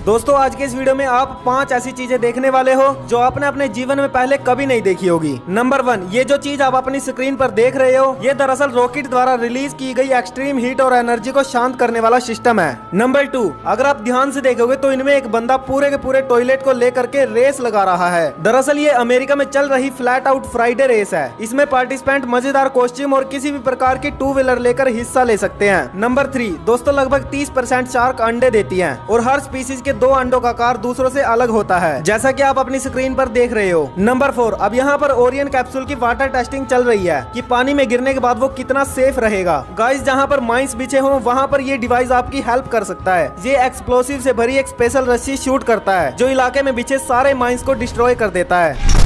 दोस्तों आज के इस वीडियो में आप 5 ऐसी चीजें देखने वाले हो जो आपने अपने जीवन में पहले कभी नहीं देखी होगी। नंबर 1, ये जो चीज आप अपनी स्क्रीन पर देख रहे हो ये दरअसल रॉकेट द्वारा रिलीज की गई एक्सट्रीम हीट और एनर्जी को शांत करने वाला सिस्टम है। नंबर 2, अगर आप ध्यान से देखोगे तो इनमें एक बंदा पूरे के पूरे टॉयलेट को लेकर के रेस लगा रहा है। दरअसल ये अमेरिका में चल रही फ्लैट आउट फ्राइडे रेस है। इसमें पार्टिसिपेंट मजेदार कॉस्ट्यूम और किसी भी प्रकार की 2 व्हीलर लेकर हिस्सा ले सकते हैं। नंबर 3, दोस्तों लगभग 30% शार्क अंडे देती है और हर स्पीसीज के 2 अंडों का आकार दूसरों से अलग होता है, जैसा कि आप अपनी स्क्रीन पर देख रहे हो। नंबर 4, अब यहाँ पर ओरियन कैप्सूल की वाटर टेस्टिंग चल रही है कि पानी में गिरने के बाद वो कितना सेफ रहेगा। गाइस जहाँ पर माइंस बिछे हो वहाँ पर ये डिवाइस आपकी हेल्प कर सकता है। ये एक्सप्लोसिव से भरी एक स्पेशल रस्सी शूट करता है जो इलाके में बिछे सारे माइंस को डिस्ट्रॉय कर देता है।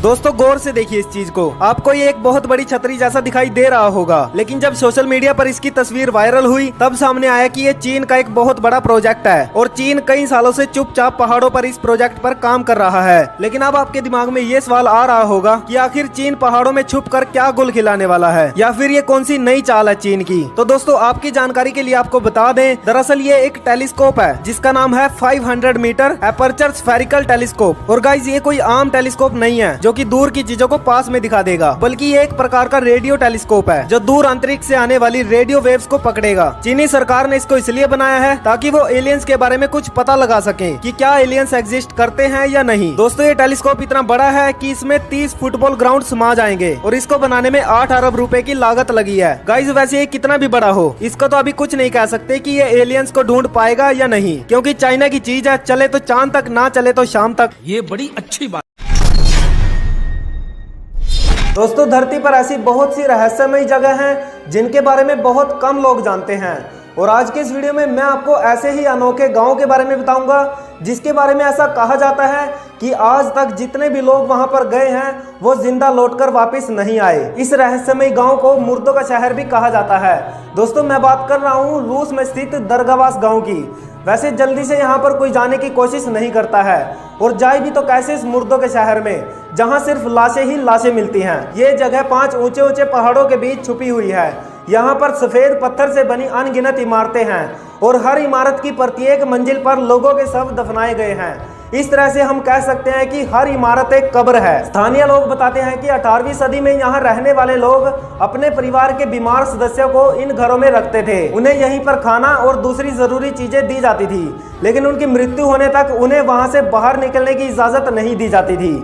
दोस्तों गौर से देखिए इस चीज को, आपको ये एक बहुत बड़ी छतरी जैसा दिखाई दे रहा होगा, लेकिन जब सोशल मीडिया पर इसकी तस्वीर वायरल हुई तब सामने आया कि ये चीन का एक बहुत बड़ा प्रोजेक्ट है और चीन कई सालों से चुपचाप पहाड़ों पर इस प्रोजेक्ट पर काम कर रहा है। लेकिन अब आपके दिमाग में ये सवाल आ रहा होगा कि आखिर चीन पहाड़ों में छुप कर क्या गुल खिलाने वाला है, या फिर ये कौन सी नई चाल है चीन की। तो दोस्तों आपकी जानकारी के लिए आपको बता दें, दरअसल ये एक टेलीस्कोप है जिसका नाम है 500 मीटर एपर्चर स्फेरिकल टेलीस्कोप। और गाइस ये कोई आम टेलीस्कोप नहीं है जो कि दूर की चीजों को पास में दिखा देगा, बल्कि ये एक प्रकार का रेडियो टेलीस्कोप है जो दूर अंतरिक्ष से आने वाली रेडियो वेव्स को पकड़ेगा। चीनी सरकार ने इसको इसलिए बनाया है ताकि वो एलियंस के बारे में कुछ पता लगा सके कि क्या एलियंस एग्जिस्ट करते हैं या नहीं। दोस्तों ये टेलीस्कोप इतना बड़ा है कि इसमें 30 फुटबॉल ग्राउंड समा जाएंगे और इसको बनाने में 8 अरब रुपए की लागत लगी है। गाइस वैसे ये कितना भी बड़ा हो, इसको तो अभी कुछ नहीं कह सकते कि ये एलियंस को ढूंढ पाएगा या नहीं, क्योंकि चाइना की चीज है, चले तो चांद तक, ना चले तो शाम तक। ये बड़ी अच्छी बात। दोस्तों धरती पर ऐसी बहुत सी रहस्यमयी जगह हैं जिनके बारे में बहुत कम लोग जानते हैं, और आज के इस वीडियो में मैं आपको ऐसे ही अनोखे गांव के बारे में बताऊंगा जिसके बारे में ऐसा कहा जाता है कि आज तक जितने भी लोग वहां पर गए हैं वो जिंदा लौटकर वापस नहीं आए। इस रहस्यमयी गांव को मुर्दों का शहर भी कहा जाता है। दोस्तों मैं बात कर रहा हूं रूस में स्थित दरगावास गांव की। वैसे जल्दी से यहाँ पर कोई जाने की कोशिश नहीं करता है, और जाए भी तो कैसे इस मुर्दों के शहर में जहाँ सिर्फ लाशें ही लाशें मिलती हैं। ये जगह 5 ऊंचे ऊंचे पहाड़ों के बीच छुपी हुई है। यहाँ पर सफेद पत्थर से बनी अनगिनत इमारतें हैं और हर इमारत की प्रत्येक मंजिल पर लोगों के शव दफनाए गए हैं। इस तरह से हम कह सकते हैं कि हर इमारत एक कब्र है। स्थानीय लोग बताते हैं कि 18वीं सदी में यहाँ रहने वाले लोग अपने परिवार के बीमार सदस्यों को इन घरों में रखते थे। उन्हें यहीं पर खाना और दूसरी जरूरी चीजें दी जाती थी, लेकिन उनकी मृत्यु होने तक उन्हें वहां से बाहर निकलने की इजाजत नहीं दी जाती थी।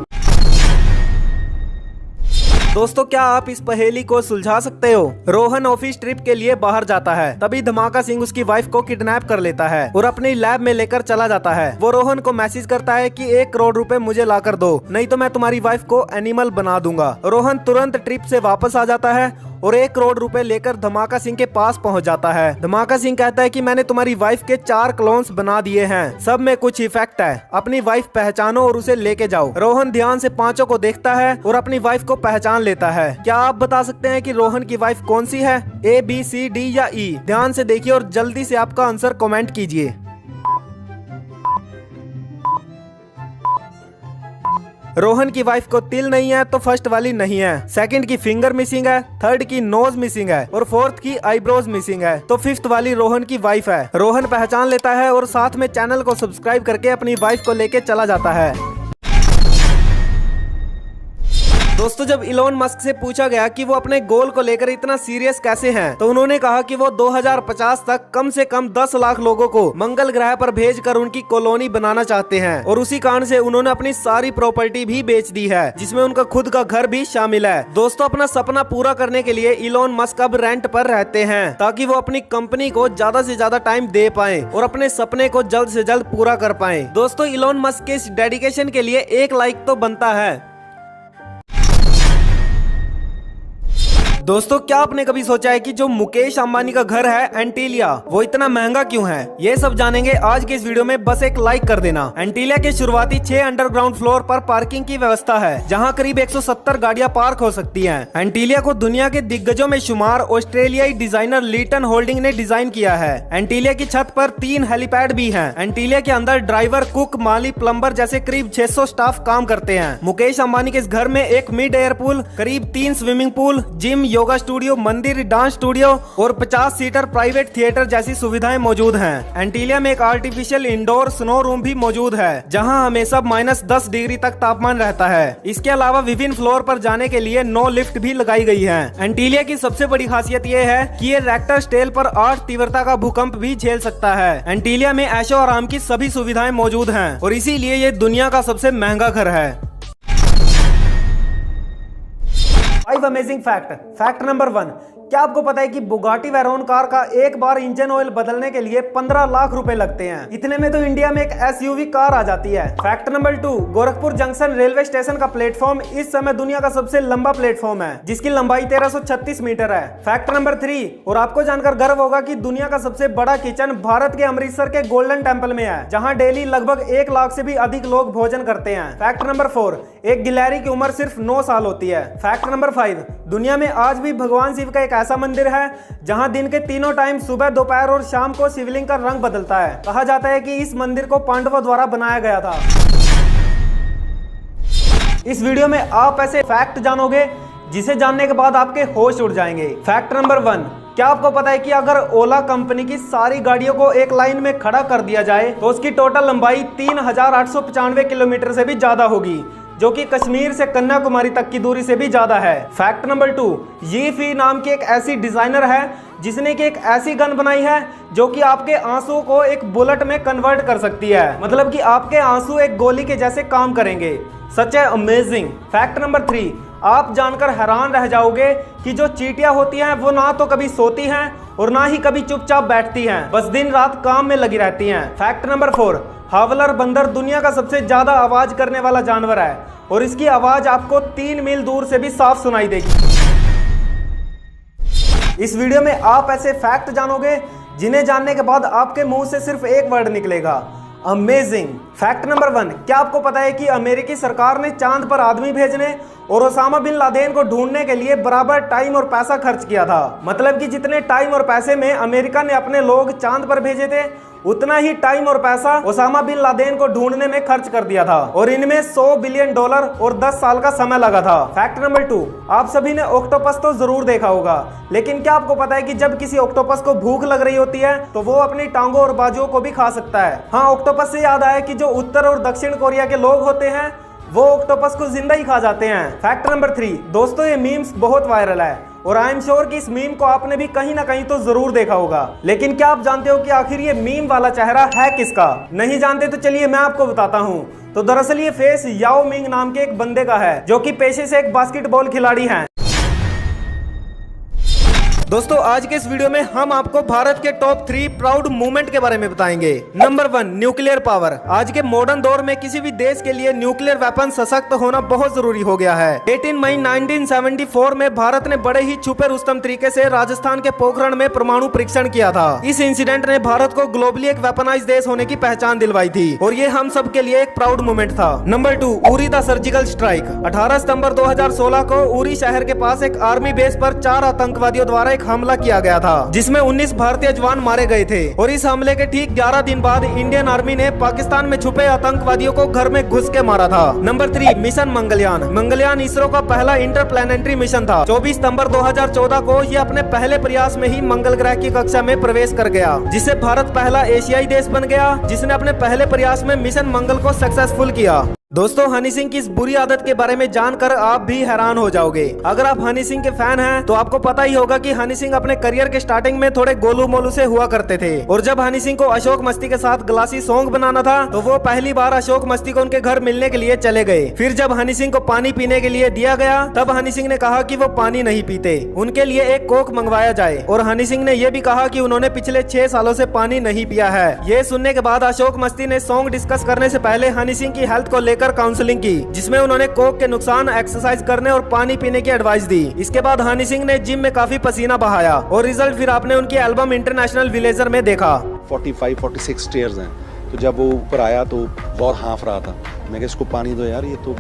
दोस्तों क्या आप इस पहेली को सुलझा सकते हो? रोहन ऑफिस ट्रिप के लिए बाहर जाता है, तभी धमाका सिंह उसकी वाइफ को किडनैप कर लेता है और अपनी लैब में लेकर चला जाता है। वो रोहन को मैसेज करता है कि 1 करोड़ रुपए मुझे लाकर दो, नहीं तो मैं तुम्हारी वाइफ को एनिमल बना दूंगा। रोहन तुरंत ट्रिप से वापस आ जाता है और 1 करोड़ रुपए लेकर धमाका सिंह के पास पहुंच जाता है। धमाका सिंह कहता है कि मैंने तुम्हारी वाइफ के 4 क्लोन्स बना दिए हैं, सब में कुछ इफेक्ट है, अपनी वाइफ पहचानो और उसे लेके जाओ। रोहन ध्यान से 5 को देखता है और अपनी वाइफ को पहचान लेता है। क्या आप बता सकते हैं कि रोहन की वाइफ कौन सी है? A, B, C, D या E? ध्यान से देखिए और जल्दी से आपका आंसर कमेंट कीजिए। रोहन की वाइफ को तिल नहीं है तो फर्स्ट वाली नहीं है, सेकंड की फिंगर मिसिंग है, थर्ड की नोज मिसिंग है और फोर्थ की आईब्रोज मिसिंग है, तो फिफ्थ वाली रोहन की वाइफ है। रोहन पहचान लेता है और साथ में चैनल को सब्सक्राइब करके अपनी वाइफ को लेके चला जाता है। दोस्तों जब इलोन मस्क से पूछा गया कि वो अपने गोल को लेकर इतना सीरियस कैसे हैं, तो उन्होंने कहा कि वो 2050 तक कम से कम 10 लाख लोगों को मंगल ग्रह पर भेजकर उनकी कॉलोनी बनाना चाहते हैं, और उसी कारण से उन्होंने अपनी सारी प्रॉपर्टी भी बेच दी है, जिसमें उनका खुद का घर भी शामिल है। दोस्तों अपना सपना पूरा करने के लिए इलोन मस्क अब रेंट पर रहते हैं ताकि वो अपनी कंपनी को ज्यादा से ज्यादा टाइम दे पाए और अपने सपने को जल्द से जल्द पूरा कर पाए। दोस्तों इलोन मस्क के इस डेडिकेशन के लिए 1 लाइक तो बनता है। दोस्तों क्या आपने कभी सोचा है कि जो मुकेश अंबानी का घर है एंटीलिया, वो इतना महंगा क्यों है? ये सब जानेंगे आज के इस वीडियो में, बस एक लाइक कर देना। एंटीलिया के शुरुआती 6 अंडरग्राउंड फ्लोर पर पार्किंग की व्यवस्था है, जहां करीब 170 गाड़ियां पार्क हो सकती हैं। एंटीलिया को दुनिया के दिग्गजों में शुमार ऑस्ट्रेलियाई डिजाइनर लीटन होल्डिंग ने डिजाइन किया है। एंटीलिया की छत पर 3 हेलीपैड भी हैं। एंटीलिया के अंदर ड्राइवर, कुक, माली, प्लम्बर जैसे करीब 600 स्टाफ काम करते हैं। मुकेश अंबानी के इस घर में एक मिड एयर पूल, करीब 3 swimming pool, gym, yoga studio, मंदिर, डांस स्टूडियो और 50 सीटर प्राइवेट थिएटर जैसी सुविधाएं मौजूद हैं। एंटीलिया में एक आर्टिफिशियल इंडोर स्नो रूम भी मौजूद है, जहां हमेशा -10 डिग्री तक तापमान रहता है। इसके अलावा विभिन्न फ्लोर पर जाने के लिए 9 लिफ्ट भी लगाई गई है। एंटीलिया की सबसे बड़ी खासियत ये है कि ये रेक्टर स्केल पर 8 तीव्रता का भूकंप भी झेल सकता है। एंटीलिया में ऐशो आराम की सभी सुविधाएं मौजूद हैं और इसीलिए ये दुनिया का सबसे महंगा घर है। 5 अमेजिंग फैक्ट। फैक्ट नंबर 1, क्या आपको पता है कि बुगाटी वेरोन कार का एक बार इंजन ऑयल बदलने के लिए 15 लाख रुपए लगते हैं। इतने में तो इंडिया में एक एसयूवी कार आ जाती है। Fact number 2, Gorakhpur junction railway station का प्लेटफॉर्म इस समय दुनिया का सबसे लंबा प्लेटफॉर्म है, जिसकी लंबाई 1336 मीटर है। फैक्ट नंबर 3, और आपको जानकर गर्व होगा कि दुनिया का सबसे बड़ा किचन भारत के अमृतसर के गोल्डन टेम्पल में है, जहाँ डेली लगभग 1 लाख से भी अधिक लोग भोजन करते हैं। फैक्ट नंबर 4, एक गिलहरी की उम्र सिर्फ 9 साल होती है। फैक्ट नंबर 5, दुनिया में आज भी भगवान शिव का एक ऐसा मंदिर है जहां दिन के तीनों टाइम सुबह, दोपहर और शाम को शिवलिंग का रंग बदलता है। कहा जाता है कि इस मंदिर को पांडवों द्वारा बनाया गया था। इस वीडियो में आप ऐसे फैक्ट जानोगे जिसे जानने के बाद आपके होश उड़ जाएंगे। फैक्ट नंबर 1, क्या आपको पता है कि अगर ओला कंपनी की सारी गाड़ियों को एक लाइन में खड़ा कर दिया जाए तो उसकी टोटल लंबाई 3895 किलोमीटर से भी ज्यादा होगी, जो कि कश्मीर से कन्याकुमारी तक की दूरी से भी ज्यादा है। फैक्ट नंबर 2, यीफी नाम की एक ऐसी डिजाइनर है जिसने की एक ऐसी गन बनाई है जो कि आपके आंसू को एक बुलेट में कन्वर्ट कर सकती है, मतलब कि आपके आंसू एक गोली के जैसे काम करेंगे। सच है अमेजिंग। फैक्ट नंबर 3, आप जानकर हैरान रह जाओगे कि जो चींटियां होती हैं वो ना तो कभी सोती हैं और ना ही कभी चुपचाप बैठती हैं, बस दिन रात काम में लगी रहती हैं। फैक्ट नंबर 4, हावलर बंदर दुनिया का सबसे ज्यादा आवाज करने वाला जानवर है और इसकी आवाज आपको 3 मील दूर से भी साफ सुनाई देगी। इस वीडियो में आप ऐसे फैक्ट जानोगे जिन्हें जानने के बाद आपके मुंह से सिर्फ एक वर्ड निकलेगा, अमेजिंग। फैक्ट नंबर 1, क्या आपको पता है कि अमेरिकी सरकार ने चांद पर आदमी भेजने और ओसामा बिन लादेन को ढूंढने के लिए बराबर टाइम और पैसा खर्च किया था। मतलब कि जितने टाइम और पैसे में अमेरिका ने अपने लोग चांद पर भेजे थे, उतना ही टाइम और पैसा ओसामा बिन लादेन को ढूंढने में खर्च कर दिया था और इनमें $100 बिलियन और 10 साल का समय लगा था। फैक्ट नंबर 2, आप सभी ने ऑक्टोपस तो जरूर देखा होगा, लेकिन क्या आपको पता है कि जब किसी ऑक्टोपस को भूख लग रही होती है तो वो अपनी टांगों और बाजुओं को भी खा सकता है। हाँ, ऑक्टोपस से याद आया कि जो उत्तर और दक्षिण कोरिया के लोग होते हैं वो ऑक्टोपस को जिंदा ही खा जाते हैं। फैक्ट नंबर 3, दोस्तों ये मीम्स बहुत वायरल है और आई एम श्योर कि इस मीम को आपने भी कहीं ना कहीं तो जरूर देखा होगा, लेकिन क्या आप जानते हो कि आखिर ये मीम वाला चेहरा है किसका? नहीं जानते तो चलिए मैं आपको बताता हूँ। तो दरअसल ये फेस याओ मिंग नाम के एक बंदे का है जो कि पेशे से एक बास्केटबॉल खिलाड़ी हैं। दोस्तों आज के इस वीडियो में हम आपको भारत के टॉप 3 प्राउड मूवमेंट के बारे में बताएंगे। Number 1, nuclear power. आज के मॉडर्न दौर में किसी भी देश के लिए न्यूक्लियर वेपन सशक्त होना बहुत जरूरी हो गया है। 18 मई 1974 में भारत ने बड़े ही छुपे रुस्तम तरीके से राजस्थान के पोखरण में परमाणु परीक्षण किया था। इस इंसिडेंट ने भारत को ग्लोबली एक वेपनाइज देश होने की पहचान दिलवाई थी और ये हम सब के लिए एक प्राउड मूवमेंट था। Number 2, Uri the surgical strike. 18 सितंबर 2016 को उरी शहर के पास एक आर्मी बेस पर 4 आतंकवादियों द्वारा हमला किया गया था, जिसमें 19 भारतीय जवान मारे गए थे और इस हमले के ठीक 11 दिन बाद इंडियन आर्मी ने पाकिस्तान में छुपे आतंकवादियों को घर में घुस के मारा था। Number 3, mission Mangalyaan. मंगलयान इसरो का पहला इंटरप्लैनेटरी मिशन था। 24 सितंबर 2014 को ये अपने पहले प्रयास में ही मंगल ग्रह की कक्षा में प्रवेश कर गया, जिससे भारत पहला एशियाई देश बन गया जिसने अपने पहले प्रयास में मिशन मंगल को सक्सेसफुल किया। दोस्तों हनी सिंह की इस बुरी आदत के बारे में जानकर आप भी हैरान हो जाओगे। अगर आप हनी सिंह के फैन हैं तो आपको पता ही होगा कि हनी सिंह अपने करियर के स्टार्टिंग में थोड़े गोलू मोलू से हुआ करते थे और जब हनी सिंह को अशोक मस्ती के साथ ग्लासी सॉन्ग बनाना था तो वो पहली बार अशोक मस्ती को उनके घर मिलने के लिए चले गए। फिर जब हनी सिंह को पानी पीने के लिए दिया गया तब हनी सिंह ने कहा कि वो पानी नहीं पीते, उनके लिए एक कोक मंगवाया जाए और हनी सिंह ने यह भी कहा कि उन्होंने पिछले 6 सालों से पानी नहीं पिया है। ये सुनने के बाद अशोक मस्ती ने सॉन्ग डिस्कस करने से पहले हनी सिंह की हेल्थ को लेकर काउंसलिंग की, जिसमें उन्होंने कोक के नुकसान, एक्सरसाइज करने और पानी पीने की एडवाइस दी। इसके बाद हनी सिंह ने जिम में काफी पसीना बहाया और रिजल्ट फिर आपने उनकी एल्बम इंटरनेशनल विलेजर में देखा। 45-46 स्टेयर्स हैं, तो जब वो ऊपर आया तो बहुत हाँफ रहा था। मैं कहा इसको पानी दो यार, ये तो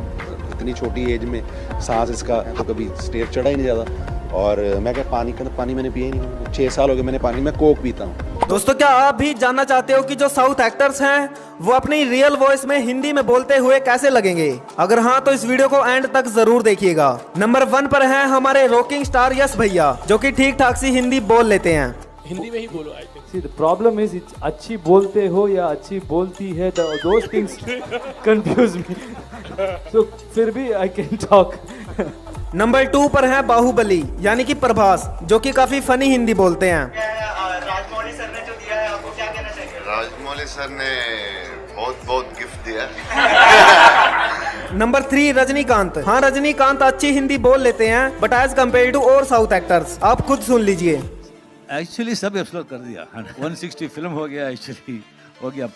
इतनी छोटी एज में सांस इसका तो कभी स्टेयर चढ़ा ही नहीं जाता। और मैं क्या पानी मैंने पिया ही नहीं। 6 साल हो गए मैंने पानी में कोक पीता हूँ। दोस्तों क्या आप भी जानना चाहते हो कि जो साउथ एक्टर्स हैं वो अपनी रियल वॉइस में हिंदी में बोलते हुए कैसे लगेंगे? अगर हाँ तो इस वीडियो को एंड तक जरूर देखिएगा। नंबर 1 पर हैं हमारे रॉकिंग स्टार यश भैया, जो कि ठीक ठाक सी हिंदी बोल लेते हैं। हिंदी में ही बोलो। I think See, the problem is अच्छी बोलते हो या अच्छी बोलती है, those things confuse me. So फिर भी I can talk. नंबर 2 पर हैं बाहुबली यानी कि प्रभास, जो कि काफी फनी हिंदी बोलते हैं। राजमौली सर ने जो दिया है आपको क्या कहना चाहिए? राजमौली सर ने बहुत बहुत गिफ्ट दिया। नंबर 3 रजनीकांत। हाँ रजनीकांत अच्छी हिंदी बोल लेते हैं बट एज कम्पेयर टू और साउथ एक्टर्स। आप खुद सुन लीजिए। एक्चुअली सब एक्सप्लोर कर दिया। 160 फिल्म हो गया, एक्चुअली हो गया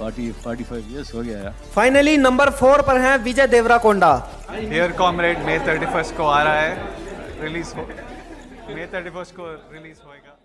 45 इयर्स हो गया। फाइनली नंबर 4 पर हैं विजय देवराकोंडा। हियर कॉमरेड मई 31 को आ रहा है, रिलीज हो, मई 31 को रिलीज होएगा।